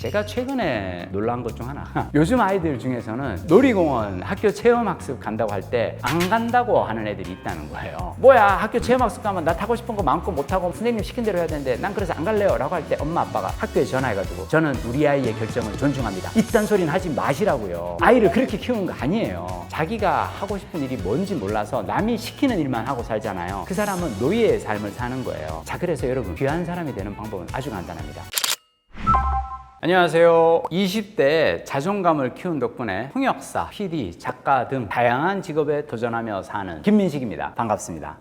제가 최근에 놀란 것 중 하나 요즘 아이들 중에서는 놀이공원 학교 체험학습 간다고 할 때 안 간다고 하는 애들이 있다는 거예요. 뭐야, 학교 체험학습 가면 나 타고 싶은 거 마음껏 못 타고 선생님 시킨 대로 해야 되는데 난 그래서 안 갈래요 라고 할 때 엄마 아빠가 학교에 전화해가지고 저는 우리 아이의 결정을 존중합니다, 이딴 소리는 하지 마시라고요. 아이를 그렇게 키우는 거 아니에요. 자기가 하고 싶은 일이 뭔지 몰라서 남이 시키는 일만 하고 살잖아요. 그 사람은 노예의 삶을 사는 거예요. 자, 그래서 여러분, 귀한 사람이 되는 방법은 아주 간단합니다. 안녕하세요. 20대에 자존감을 키운 덕분에 통역사, PD, 작가 등 다양한 직업에 도전하며 사는 김민식입니다. 반갑습니다.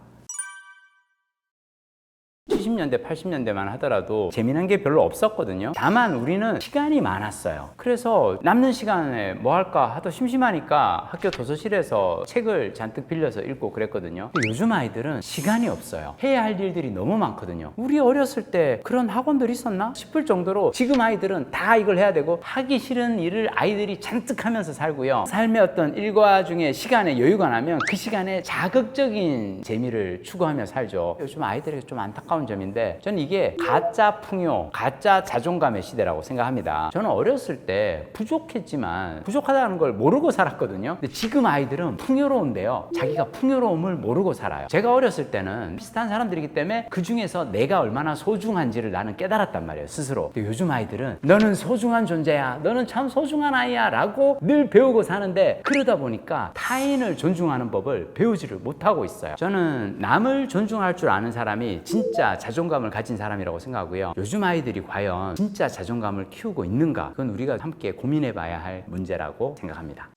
70년대, 80년대만 하더라도 재미난 게 별로 없었거든요. 다만 우리는 시간이 많았어요. 그래서 남는 시간에 뭐 할까 하도 심심하니까 학교 도서실에서 책을 잔뜩 빌려서 읽고 그랬거든요. 근데 요즘 아이들은 시간이 없어요. 해야 할 일들이 너무 많거든요. 우리 어렸을 때 그런 학원들 있었나 싶을 정도로 지금 아이들은 다 이걸 해야 되고 하기 싫은 일을 아이들이 잔뜩 하면서 살고요. 삶의 어떤 일과 중에 시간에 여유가 나면 그 시간에 자극적인 재미를 추구하며 살죠. 요즘 아이들에게 좀 안타까운 점인데, 저는 이게 가짜 풍요, 가짜 자존감의 시대라고 생각합니다. 저는 어렸을 때 부족했지만 부족하다는 걸 모르고 살았거든요. 근데 지금 아이들은 풍요로운데요, 자기가 풍요로움을 모르고 살아요. 제가 어렸을 때는 비슷한 사람들이기 때문에 그 중에서 내가 얼마나 소중한지를 나는 깨달았단 말이에요, 스스로. 근데 요즘 아이들은 너는 소중한 존재야, 너는 참 소중한 아이야 라고 늘 배우고 사는데, 그러다 보니까 타인을 존중하는 법을 배우지를 못하고 있어요. 저는 남을 존중할 줄 아는 사람이 진짜 자존감을 가진 사람이라고 생각하고요. 요즘 아이들이 과연 진짜 자존감을 키우고 있는가? 그건 우리가 함께 고민해 봐야 할 문제라고 생각합니다.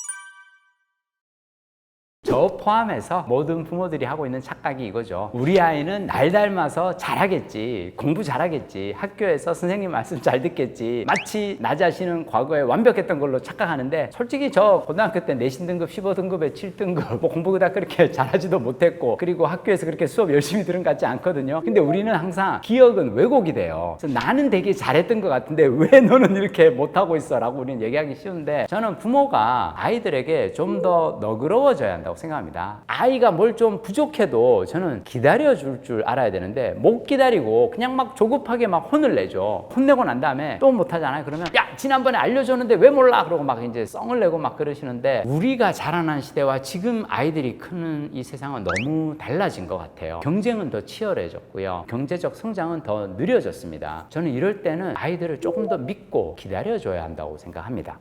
저 포함해서 모든 부모들이 하고 있는 착각이 이거죠. 우리 아이는 날 닮아서 잘하겠지, 공부 잘하겠지, 학교에서 선생님 말씀 잘 듣겠지, 마치 나 자신은 과거에 완벽했던 걸로 착각하는데, 솔직히 저 고등학교 때 내신 등급 15등급에 7등급 뭐 공부 그닥 그렇게 잘하지도 못했고, 그리고 학교에서 그렇게 수업 열심히 들은 것 같지 않거든요. 근데 우리는 항상 기억은 왜곡이 돼요. 그래서 나는 되게 잘했던 것 같은데 왜 너는 이렇게 못하고 있어 라고 우리는 얘기하기 쉬운데, 저는 부모가 아이들에게 좀 더 너그러워져야 한다고 생각합니다. 아이가 뭘 좀 부족해도 저는 기다려줄 줄 알아야 되는데, 못 기다리고 그냥 막 조급하게 막 혼을 내죠. 혼내고 난 다음에 또 못하잖아요. 그러면 야, 지난번에 알려줬는데 왜 몰라? 그러고 막 이제 썽을 내고 막 그러시는데, 우리가 자라난 시대와 지금 아이들이 크는 이 세상은 너무 달라진 것 같아요. 경쟁은 더 치열해졌고요. 경제적 성장은 더 느려졌습니다. 저는 이럴 때는 아이들을 조금 더 믿고 기다려줘야 한다고 생각합니다.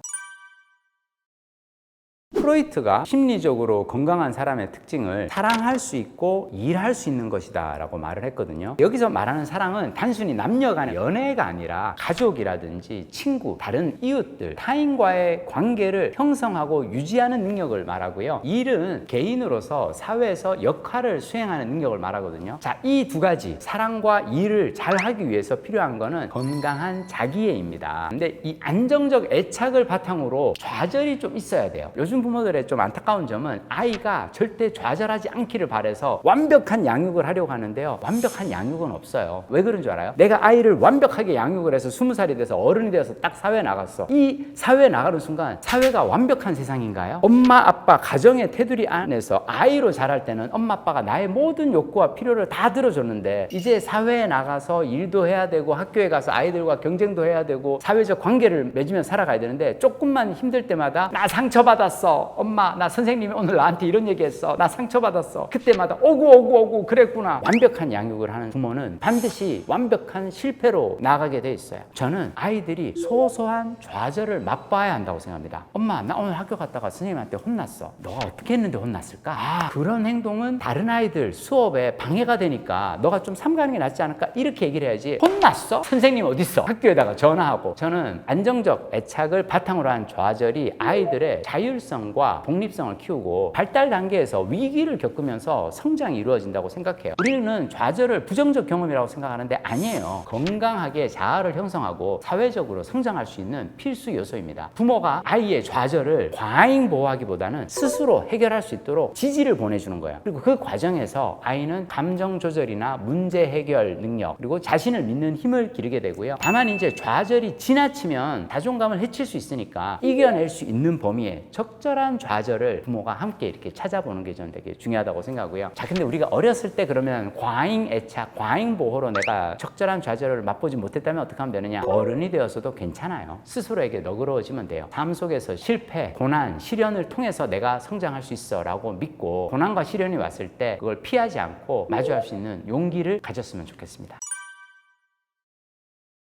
프로이트가 심리적으로 건강한 사람의 특징을 사랑할 수 있고 일할 수 있는 것이다 라고 말을 했거든요. 여기서 말하는 사랑은 단순히 남녀 간의 연애가 아니라 가족이라든지 친구, 다른 이웃들, 타인과의 관계를 형성하고 유지하는 능력을 말하고요. 일은 개인으로서 사회에서 역할을 수행하는 능력을 말하거든요. 자, 이 두 가지, 사랑과 일을 잘 하기 위해서 필요한 거는 건강한 자기애입니다. 근데 이 안정적 애착을 바탕으로 좌절이 좀 있어야 돼요. 요즘 부모들의 좀 안타까운 점은 아이가 절대 좌절하지 않기를 바라서 완벽한 양육을 하려고 하는데요, 완벽한 양육은 없어요. 왜 그런 줄 알아요? 내가 아이를 완벽하게 양육을 해서 20살이 돼서 어른이 되어서 딱 사회에 나갔어. 이 사회에 나가는 순간 사회가 완벽한 세상인가요? 엄마 아빠 가정의 테두리 안에서 아이로 자랄 때는 엄마 아빠가 나의 모든 욕구와 필요를 다 들어줬는데, 이제 사회에 나가서 일도 해야 되고 학교에 가서 아이들과 경쟁도 해야 되고 사회적 관계를 맺으며 살아가야 되는데, 조금만 힘들 때마다 나 상처받았어, 엄마 나 선생님이 오늘 나한테 이런 얘기했어, 나 상처받았어, 그때마다 오구 그랬구나. 완벽한 양육을 하는 부모는 반드시 완벽한 실패로 나가게 돼 있어요. 저는 아이들이 소소한 좌절을 맛봐야 한다고 생각합니다. 엄마 나 오늘 학교 갔다가 선생님한테 혼났어. 너가 어떻게 했는데 혼났을까? 아, 그런 행동은 다른 아이들 수업에 방해가 되니까 너가 좀 삼가는 게 낫지 않을까? 이렇게 얘기를 해야지, 혼났어? 선생님 어딨어? 학교에다가 전화하고. 저는 안정적 애착을 바탕으로 한 좌절이 아이들의 자율성과 독립성을 키우고 발달 단계에서 위기를 겪으면서 성장이 이루어진다고 생각해요. 우리는 좌절을 부정적 경험이라고 생각하는데 아니에요. 건강하게 자아를 형성하고 사회적으로 성장할 수 있는 필수 요소입니다. 부모가 아이의 좌절을 과잉 보호하기보다는 스스로 해결할 수 있도록 지지를 보내주는 거예요. 그리고 그 과정에서 아이는 감정 조절이나 문제 해결 능력, 그리고 자신을 믿는 힘을 기르게 되고요. 다만 이제 좌절이 지나치면 자존감을 해칠 수 있으니까 이겨낼 수 있는 범위에 적절히 적절한 좌절을 부모가 함께 이렇게 찾아보는 게 저는 되게 중요하다고 생각하고요. 자, 근데 우리가 어렸을 때 그러면 과잉 애착, 과잉 보호로 내가 적절한 좌절을 맛보지 못했다면 어떻게 하면 되느냐? 어른이 되어서도 괜찮아요. 스스로에게 너그러워지면 돼요. 삶 속에서 실패, 고난, 시련을 통해서 내가 성장할 수 있어 라고 믿고 고난과 시련이 왔을 때 그걸 피하지 않고 마주할 수 있는 용기를 가졌으면 좋겠습니다.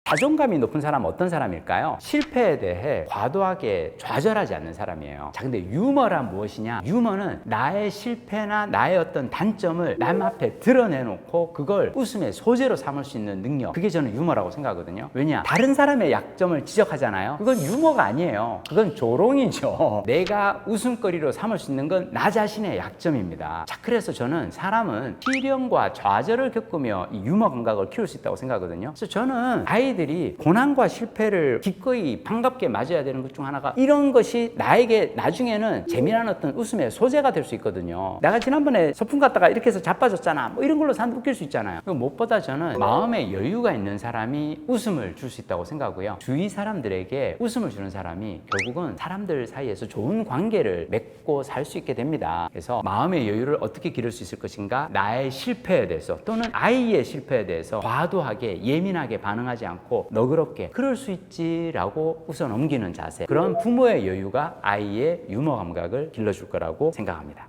자존감이 높은 사람은 어떤 사람일까요? 실패에 대해 과도하게 좌절하지 않는 사람이에요. 자, 근데 유머란 무엇이냐? 유머는 나의 실패나 나의 어떤 단점을 남 앞에 드러내놓고 그걸 웃음의 소재로 삼을 수 있는 능력, 그게 저는 유머라고 생각하거든요. 왜냐? 다른 사람의 약점을 지적하잖아요. 그건 유머가 아니에요. 그건 조롱이죠. 내가 웃음거리로 삼을 수 있는 건 나 자신의 약점입니다. 자, 그래서 저는 사람은 시련과 좌절을 겪으며 이 유머 감각을 키울 수 있다고 생각하거든요. 그래서 저는 아이들이 고난과 실패를 기꺼이 반갑게 맞아야 되는 것 중 하나가, 이런 것이 나에게 나중에는 재미난 어떤 웃음의 소재가 될 수 있거든요. 내가 지난번에 소풍 갔다가 이렇게 해서 자빠졌잖아, 뭐 이런 걸로 사람들 웃길 수 있잖아요. 무엇보다 저는 마음에 여유가 있는 사람이 웃음을 줄 수 있다고 생각하고요. 주위 사람들에게 웃음을 주는 사람이 결국은 사람들 사이에서 좋은 관계를 맺고 살 수 있게 됩니다. 그래서 마음의 여유를 어떻게 기를 수 있을 것인가? 나의 실패에 대해서 또는 아이의 실패에 대해서 과도하게 예민하게 반응하지 않고 너그럽게 그럴 수 있지라고 웃어 넘기는 자세, 그런 부모의 여유가 아이의 유머 감각을 길러줄 거라고 생각합니다.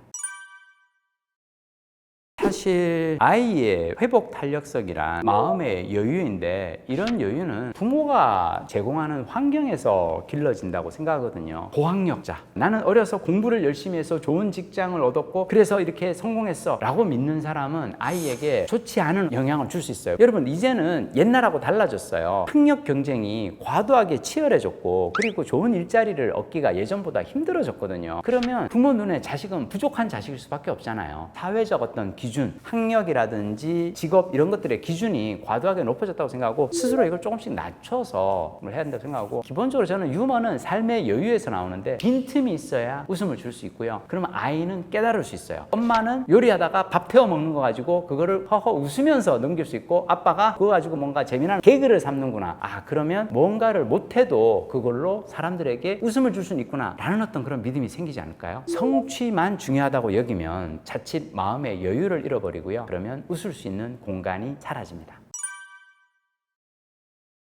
사실 아이의 회복 탄력성이란 마음의 여유인데, 이런 여유는 부모가 제공하는 환경에서 길러진다고 생각하거든요. 고학력자, 나는 어려서 공부를 열심히 해서 좋은 직장을 얻었고 그래서 이렇게 성공했어 라고 믿는 사람은 아이에게 좋지 않은 영향을 줄 수 있어요. 여러분, 이제는 옛날하고 달라졌어요. 학력 경쟁이 과도하게 치열해졌고, 그리고 좋은 일자리를 얻기가 예전보다 힘들어졌거든요. 그러면 부모 눈에 자식은 부족한 자식일 수밖에 없잖아요. 사회적 어떤 기준, 학력이라든지 직업, 이런 것들의 기준이 과도하게 높아졌다고 생각하고 스스로 이걸 조금씩 낮춰서 해야 된다고 생각하고, 기본적으로 저는 유머는 삶의 여유에서 나오는데 빈틈이 있어야 웃음을 줄 수 있고요. 그러면 아이는 깨달을 수 있어요. 엄마는 요리하다가 밥 태워 먹는 거 가지고 그거를 허허 웃으면서 넘길 수 있고, 아빠가 그거 가지고 뭔가 재미난 개그를 삼는구나, 아 그러면 뭔가를 못해도 그걸로 사람들에게 웃음을 줄 수는 있구나 라는 어떤 그런 믿음이 생기지 않을까요? 성취만 중요하다고 여기면 자칫 마음의 여유를 잃어버리고요. 그러면 웃을 수 있는 공간이 사라집니다.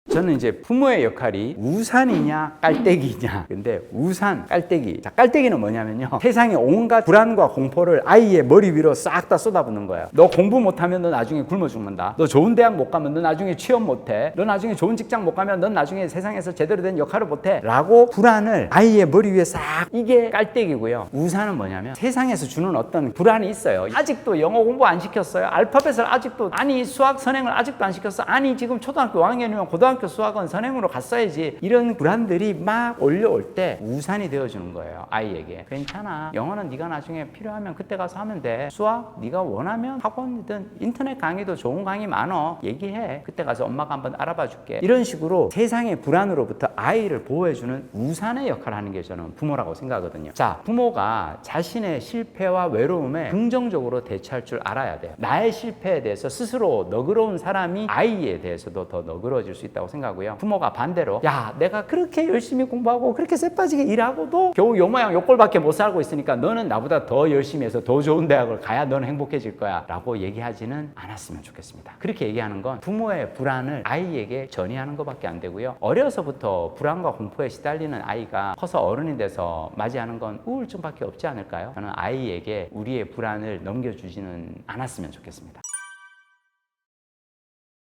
저는 이제 부모의 역할이 우산이냐 깔때기냐. 근데 우산, 깔때기. 자, 깔때기는 뭐냐면요, 세상의 온갖 불안과 공포를 아이의 머리 위로 싹 다 쏟아붓는 거예요. 너 공부 못하면 너 나중에 굶어 죽는다. 너 좋은 대학 못 가면 너 나중에 취업 못해. 너 나중에 좋은 직장 못 가면 넌 나중에 세상에서 제대로 된 역할을 못해 라고 불안을 아이의 머리 위에 싹, 이게 깔때기고요. 우산은 뭐냐면 세상에서 주는 어떤 불안이 있어요. 아직도 영어 공부 안 시켰어요? 알파벳을 아직도, 아니 수학 선행을 아직도 안 시켰어? 아니 지금 초등학교 5학년이면 고등학교 수학은 선행으로 갔어야지. 이런 불안들이 막 올려올 때 우산이 되어주는 거예요. 아이에게. 괜찮아, 영어는 네가 나중에 필요하면 그때 가서 하면 돼. 수학 네가 원하면 학원이든 인터넷 강의도 좋은 강의 많어, 얘기해. 그때 가서 엄마가 한번 알아봐 줄게. 이런 식으로 세상의 불안으로부터 아이를 보호해주는 우산의 역할을 하는 게 저는 부모라고 생각하거든요. 자, 부모가 자신의 실패와 외로움에 긍정적으로 대처할 줄 알아야 돼요. 나의 실패에 대해서 스스로 너그러운 사람이 아이에 대해서도 더 너그러워질 수 있다고 생각하고요. 부모가 반대로, 야 내가 그렇게 열심히 공부하고 그렇게 쎄빠지게 일하고도 겨우 요 모양 요 꼴밖에 못 살고 있으니까 너는 나보다 더 열심히 해서 더 좋은 대학을 가야 너는 행복해질 거야 라고 얘기하지는 않았으면 좋겠습니다. 그렇게 얘기하는 건 부모의 불안을 아이에게 전이하는 것밖에 안 되고요. 어려서부터 불안과 공포에 시달리는 아이가 커서 어른이 돼서 맞이하는 건 우울증밖에 없지 않을까요? 저는 아이에게 우리의 불안을 넘겨주지는 않았으면 좋겠습니다.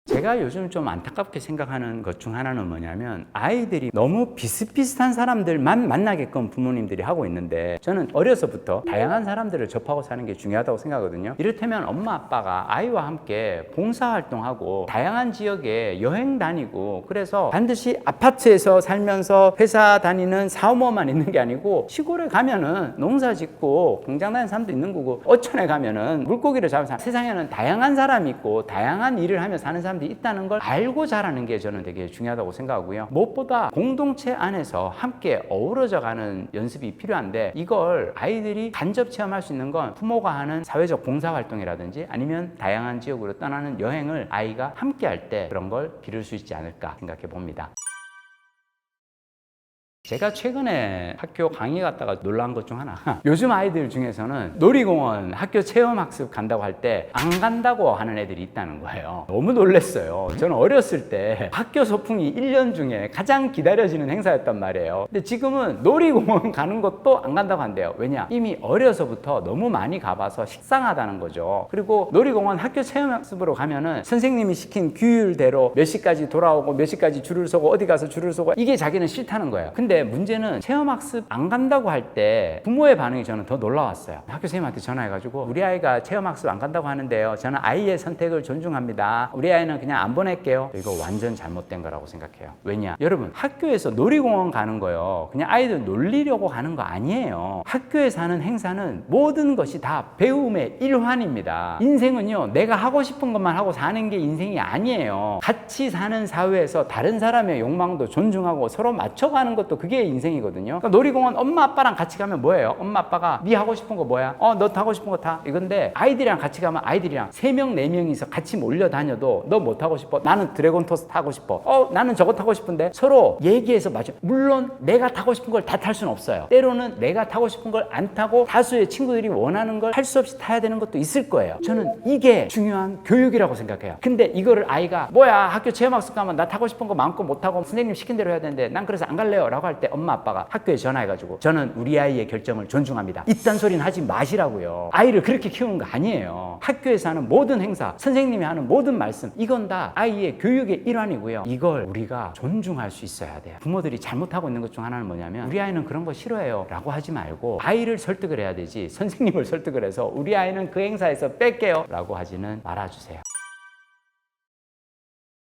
제가 요즘 좀 안타깝게 생각하는 것 중 하나는 뭐냐면, 아이들이 너무 비슷비슷한 사람들만 만나게끔 부모님들이 하고 있는데, 저는 어려서부터 다양한 사람들을 접하고 사는 게 중요하다고 생각하거든요. 이를테면 엄마 아빠가 아이와 함께 봉사활동하고 다양한 지역에 여행 다니고, 그래서 반드시 아파트에서 살면서 회사 다니는 사업모만 있는 게 아니고 시골에 가면은 농사 짓고 공장 다니는 사람도 있는 거고, 어촌에 가면은 물고기를 잡는 사람, 세상에는 다양한 사람이 있고 다양한 일을 하며 사는 사람들이 있다는 걸 알고 자라는 게 저는 되게 중요하다고 생각하고요. 무엇보다 공동체 안에서 함께 어우러져 가는 연습이 필요한데, 이걸 아이들이 간접 체험할 수 있는 건 부모가 하는 사회적 봉사활동이라든지 아니면 다양한 지역으로 떠나는 여행을 아이가 함께 할 때 그런 걸 기를 수 있지 않을까 생각해 봅니다. 제가 최근에 학교 강의 갔다가 놀란 것 중 하나 요즘 아이들 중에서는 놀이공원 학교 체험학습 간다고 할 때 안 간다고 하는 애들이 있다는 거예요. 너무 놀랐어요. 저는 어렸을 때 학교 소풍이 1년 중에 가장 기다려지는 행사였단 말이에요. 근데 지금은 놀이공원 가는 것도 안 간다고 한대요. 왜냐? 이미 어려서부터 너무 많이 가봐서 식상하다는 거죠. 그리고 놀이공원 학교 체험학습으로 가면은 선생님이 시킨 규율대로 몇 시까지 돌아오고 몇 시까지 줄을 서고 어디 가서 줄을 서고 이게 자기는 싫다는 거예요. 근데 문제는 체험학습 안 간다고 할 때 부모의 반응이 저는 더 놀라웠어요. 학교 선생님한테 전화해가지고 우리 아이가 체험학습 안 간다고 하는데요, 저는 아이의 선택을 존중합니다. 우리 아이는 그냥 안 보낼게요. 이거 완전 잘못된 거라고 생각해요. 왜냐? 여러분, 학교에서 놀이공원 가는 거요, 그냥 아이들 놀리려고 가는 거 아니에요. 학교에서 하는 행사는 모든 것이 다 배움의 일환입니다. 인생은요, 내가 하고 싶은 것만 하고 사는 게 인생이 아니에요. 같이 사는 사회에서 다른 사람의 욕망도 존중하고 서로 맞춰가는 것도 그게 인생이거든요. 그러니까 놀이공원 엄마 아빠랑 같이 가면 뭐예요? 엄마 아빠가 네 하고 싶은 거 뭐야? 너 타고 싶은 거 타. 이건데 아이들이랑 같이 가면 아이들이랑 3명 4명이서 같이 몰려 다녀도 너 뭐 타고 싶어? 나는 드래곤 토스 타고 싶어. 나는 저거 타고 싶은데 서로 얘기해서 맞춰. 물론 내가 타고 싶은 걸 다 탈 수는 없어요. 때로는 내가 타고 싶은 걸 안 타고 다수의 친구들이 원하는 걸 할 수 없이 타야 되는 것도 있을 거예요. 저는 이게 중요한 교육이라고 생각해요. 근데 이거를 아이가 뭐야, 학교 체험학습 가면 나 타고 싶은 거 마음껏 못 타고 선생님 시킨 대로 해야 되는데 난 그래서 안 갈래요 라고 할 때 엄마 아빠가 학교에 전화해가지고 저는 우리 아이의 결정을 존중합니다, 이딴 소리는 하지 마시라고요. 아이를 그렇게 키우는 거 아니에요. 학교에서 하는 모든 행사, 선생님이 하는 모든 말씀, 이건 다 아이의 교육의 일환이고요. 이걸 우리가 존중할 수 있어야 돼요. 부모들이 잘못하고 있는 것 중 하나는 뭐냐면 우리 아이는 그런 거 싫어해요 라고 하지 말고 아이를 설득을 해야 되지, 선생님을 설득을 해서 우리 아이는 그 행사에서 뺄게요 라고 하지는 말아주세요.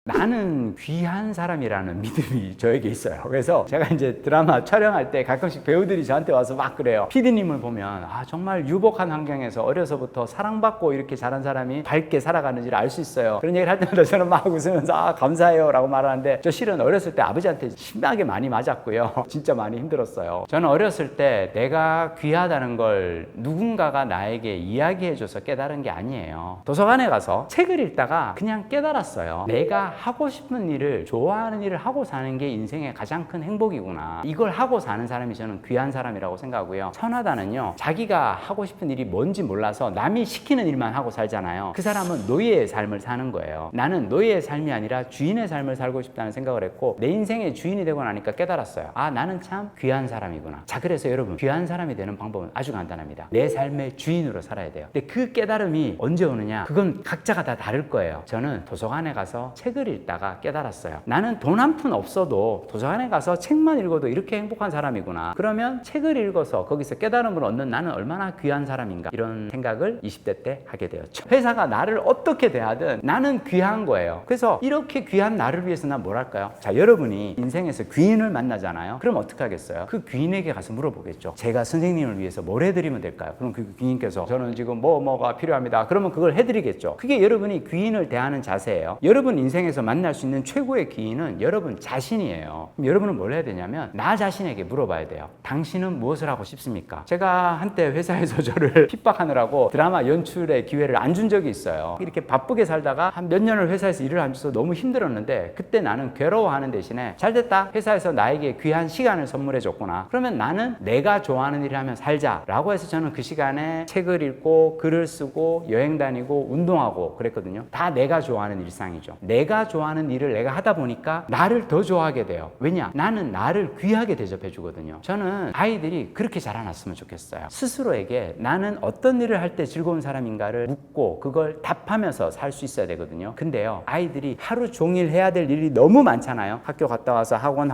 나는 귀한 사람이라는 믿음이 저에게 있어요. 그래서 제가 이제 드라마 촬영할 때 가끔씩 배우들이 저한테 와서 막 그래요. PD님을 보면 정말 유복한 환경에서 어려서부터 사랑받고 이렇게 자란 사람이 밝게 살아가는지를 알 수 있어요. 그런 얘기를 할 때마다 저는 막 웃으면서 감사해요 라고 말하는데, 저 실은 어렸을 때 아버지한테 심하게 많이 맞았고요. 진짜 많이 힘들었어요. 저는 어렸을 때 내가 귀하다는 걸 누군가가 나에게 이야기해줘서 깨달은 게 아니에요. 도서관에 가서 책을 읽다가 그냥 깨달았어요. 내가 하고 싶은 일을, 좋아하는 일을 하고 사는 게 인생의 가장 큰 행복이구나. 이걸 하고 사는 사람이 저는 귀한 사람이라고 생각하고요. 천하다는요, 자기가 하고 싶은 일이 뭔지 몰라서 남이 시키는 일만 하고 살잖아요. 그 사람은 노예의 삶을 사는 거예요. 나는 노예의 삶이 아니라 주인의 삶을 살고 싶다는 생각을 했고, 내 인생의 주인이 되고 나니까 깨달았어요. 나는 참 귀한 사람이구나. 자, 그래서 여러분, 귀한 사람이 되는 방법은 아주 간단합니다. 내 삶의 주인으로 살아야 돼요. 근데 그 깨달음이 언제 오느냐, 그건 각자가 다 다를 거예요. 저는 도서관에 가서 책을 읽다가 깨달았어요. 나는 돈 한 푼 없어도 도서관에 가서 책만 읽어도 이렇게 행복한 사람이구나. 그러면 책을 읽어서 거기서 깨달음을 얻는 나는 얼마나 귀한 사람인가, 이런 생각을 20대 때 하게 되었죠. 회사가 나를 어떻게 대하든 나는 귀한 거예요. 그래서 이렇게 귀한 나를 위해서 난 뭘 할까요? 자, 여러분이 인생에서 귀인을 만나잖아요. 그럼 어떻게 하겠어요? 그 귀인에게 가서 물어보겠죠. 제가 선생님을 위해서 뭘 해드리면 될까요? 그럼 그 귀인께서 저는 지금 뭐가 필요합니다. 그러면 그걸 해드리겠죠. 그게 여러분이 귀인을 대하는 자세예요. 여러분 인생에서 만날 수 있는 최고의 귀인은 여러분 자신이에요. 그럼 여러분은 뭘 해야 되냐면 나 자신에게 물어봐야 돼요. 당신은 무엇을 하고 싶습니까? 제가 한때 회사에서 저를 핍박하느라고 드라마 연출의 기회를 안 준 적이 있어요. 이렇게 바쁘게 살다가 한 몇 년을 회사에서 일을 안 줘서 너무 힘들었는데, 그때 나는 괴로워하는 대신에 잘됐다, 회사에서 나에게 귀한 시간을 선물해 줬구나, 그러면 나는 내가 좋아하는 일을 하면 살자 라고 해서 저는 그 시간에 책을 읽고 글을 쓰고 여행 다니고 운동하고 그랬거든요. 다 내가 좋아하는 일상이죠. 내가 좋아하는 일을 내가 하다 보니까 나를 더 좋아하게 돼요. 왜냐? 나는 나를 귀하게 대접해 주거든요. 저는 아이들이 그렇게 자라났으면 좋겠어요. 스스로에게 나는 어떤 일을 할 때 즐거운 사람인가를 묻고 그걸 답하면서 살 수 있어야 되거든요. 근데요, 아이들이 하루 종일 해야 될 일이 너무 많잖아요. 학교 갔다 와서 학원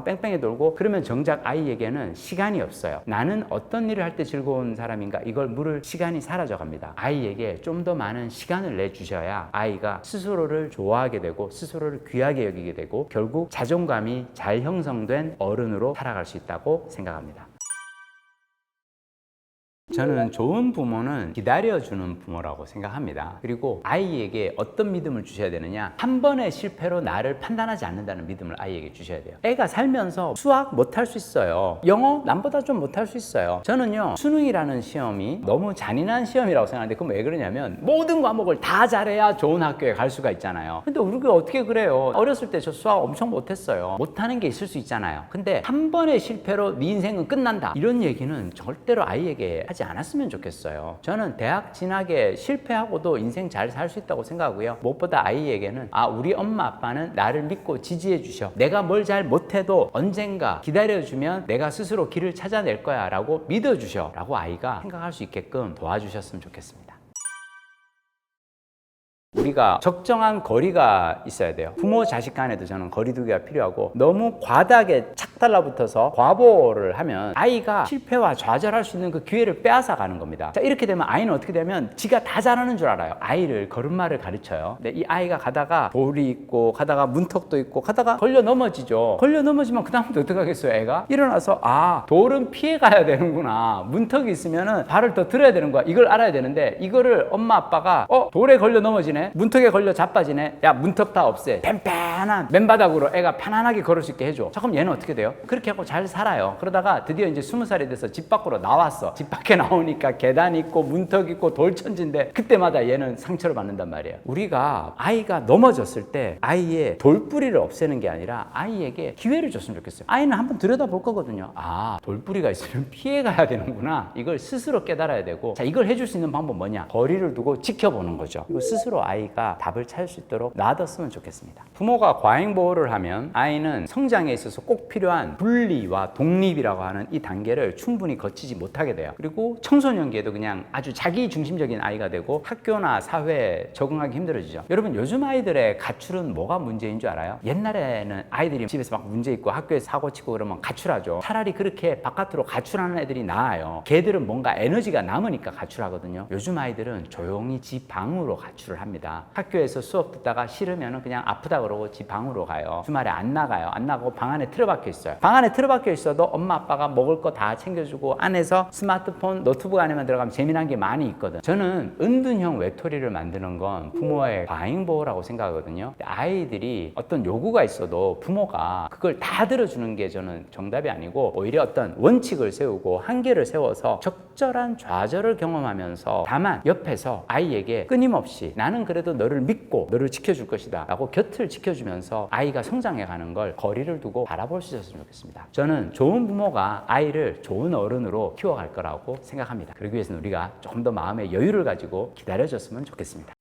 뺑뺑이 돌고, 그러면 정작 아이에게는 시간이 없어요. 나는 어떤 일을 할 때 즐거운 사람인가, 이걸 물을 시간이 사라져 갑니다. 아이에게 좀 더 많은 시간을 내주셔야 아이가 스스로를 좋아하게 되고 스스로를 귀하게 여기게 되고 결국 자존감이 잘 형성된 어른으로 살아갈 수 있다고 생각합니다. 저는 좋은 부모는 기다려주는 부모라고 생각합니다. 그리고 아이에게 어떤 믿음을 주셔야 되느냐, 한 번의 실패로 나를 판단하지 않는다는 믿음을 아이에게 주셔야 돼요. 애가 살면서 수학 못할 수 있어요. 영어 남보다 좀 못할 수 있어요. 저는요, 수능이라는 시험이 너무 잔인한 시험이라고 생각하는데, 그럼 왜 그러냐면 모든 과목을 다 잘해야 좋은 학교에 갈 수가 있잖아요. 근데 우리가 어떻게 그래요? 어렸을 때 저 수학 엄청 못했어요. 못하는 게 있을 수 있잖아요. 근데 한 번의 실패로 네 인생은 끝난다, 이런 얘기는 절대로 아이에게 하지 않았으면 좋겠어요. 저는 대학 진학에 실패하고도 인생 잘 살 수 있다고 생각하고요. 무엇보다 아이에게는 우리 엄마 아빠는 나를 믿고 지지해 주셔, 내가 뭘 잘 못해도 언젠가 기다려주면 내가 스스로 길을 찾아낼 거야 라고 믿어주셔 라고 아이가 생각할 수 있게끔 도와주셨으면 좋겠습니다. 우리가 적정한 거리가 있어야 돼요. 부모 자식 간에도 저는 거리두기가 필요하고, 너무 과다하게 착 달라붙어서 과보를 하면 아이가 실패와 좌절할 수 있는 그 기회를 빼앗아 가는 겁니다. 자, 이렇게 되면 아이는 어떻게 되면 지가 다 잘하는 줄 알아요. 아이를 걸음마를 가르쳐요. 근데 이 아이가 가다가 돌이 있고 가다가 문턱도 있고 가다가 걸려 넘어지죠. 걸려 넘어지면 그 다음부터 어떻게 하겠어요? 애가 일어나서 돌은 피해 가야 되는구나, 문턱이 있으면은 발을 더 들어야 되는 거야, 이걸 알아야 되는데, 이거를 엄마 아빠가 돌에 걸려 넘어지네, 문턱에 걸려 자빠지네, 야 문턱 다 없애, 팬팬한 맨바닥으로 애가 편안하게 걸을 수 있게 해줘. 자, 그럼 얘는 어떻게 돼요? 그렇게 하고 잘 살아요. 그러다가 드디어 이제 20살이 돼서 집 밖으로 나왔어. 집 밖에 나오니까 계단 있고 문턱 있고 돌천지인데, 그때마다 얘는 상처를 받는단 말이에요. 우리가 아이가 넘어졌을 때 아이의 돌뿌리를 없애는 게 아니라 아이에게 기회를 줬으면 좋겠어요. 아이는 한번 들여다볼 거거든요. 돌뿌리가 있으면 피해 가야 되는구나, 이걸 스스로 깨달아야 되고, 자, 이걸 해줄 수 있는 방법 뭐냐? 거리를 두고 지켜보는 거죠. 그리고 스스로 아이가 답을 찾을 수 있도록 놔뒀으면 좋겠습니다. 부모가 과잉 보호를 하면 아이는 성장에 있어서 꼭 필요한 분리와 독립이라고 하는 이 단계를 충분히 거치지 못하게 돼요. 그리고 청소년기에도 그냥 아주 자기 중심적인 아이가 되고 학교나 사회에 적응하기 힘들어지죠. 여러분, 요즘 아이들의 가출은 뭐가 문제인 줄 알아요? 옛날에는 아이들이 집에서 막 문제 있고 학교에 사고 치고 그러면 가출하죠. 차라리 그렇게 바깥으로 가출하는 애들이 나아요. 걔들은 뭔가 에너지가 남으니까 가출하거든요. 요즘 아이들은 조용히 집 방으로 가출을 합니다. 학교에서 수업 듣다가 싫으면 그냥 아프다 그러고 집 방으로 가요. 주말에 안 나가요. 안 나가고 방 안에 틀어박혀 있어요. 방 안에 틀어박혀 있어도 엄마 아빠가 먹을 거 다 챙겨주고, 안에서 스마트폰, 노트북 안에만 들어가면 재미난 게 많이 있거든. 저는 은둔형 외톨이를 만드는 건 부모의 과잉보호라고 생각하거든요. 아이들이 어떤 요구가 있어도 부모가 그걸 다 들어주는 게 저는 정답이 아니고, 오히려 어떤 원칙을 세우고 한계를 세워서 적절한 좌절을 경험하면서, 다만 옆에서 아이에게 끊임없이 나는 그래도 너를 믿고 너를 지켜줄 것이다 라고 곁을 지켜주면서 아이가 성장해가는 걸 거리를 두고 바라볼 수 있었으면 좋겠습니다. 저는 좋은 부모가 아이를 좋은 어른으로 키워갈 거라고 생각합니다. 그러기 위해서는 우리가 조금 더 마음의 여유를 가지고 기다려줬으면 좋겠습니다.